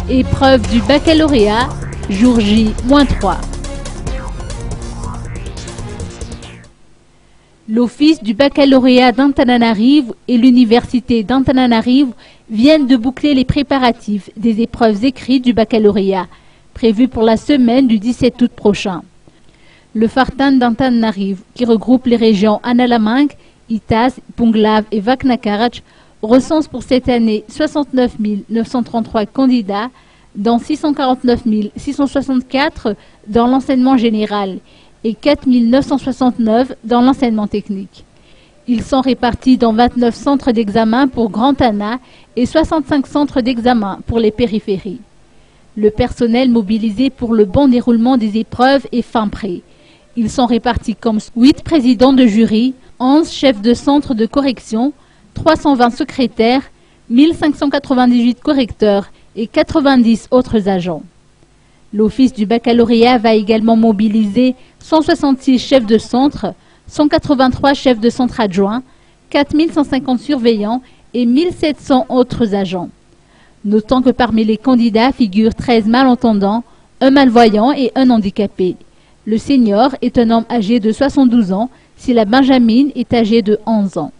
Épreuve du baccalauréat, jour J-3. L'Office du baccalauréat d'Antananarivo et l'Université d'Antananarivo viennent de boucler les préparatifs des épreuves écrites du baccalauréat, prévues pour la semaine du 17 août prochain. Le Fartan d'Antananarivo, qui regroupe les régions Analamang, Itas, Punglav et Vaknakarach, recense pour cette année 69 933 candidats, dont 649 664 dans l'enseignement général et 4 969 dans l'enseignement technique. Ils sont répartis dans 29 centres d'examen pour Grand Ana et 65 centres d'examen pour les périphéries. Le personnel mobilisé pour le bon déroulement des épreuves est fin prêt. Ils sont répartis comme 8 présidents de jury, 11 chefs de centre de correction, 320 secrétaires, 1598 correcteurs et 90 autres agents. L'Office du baccalauréat va également mobiliser 166 chefs de centre, 183 chefs de centre adjoints, 4150 surveillants et 1700 autres agents. Notons que parmi les candidats figurent 13 malentendants, un malvoyant et un handicapé. Le senior est un homme âgé de 72 ans, si la benjamine est âgée de 11 ans.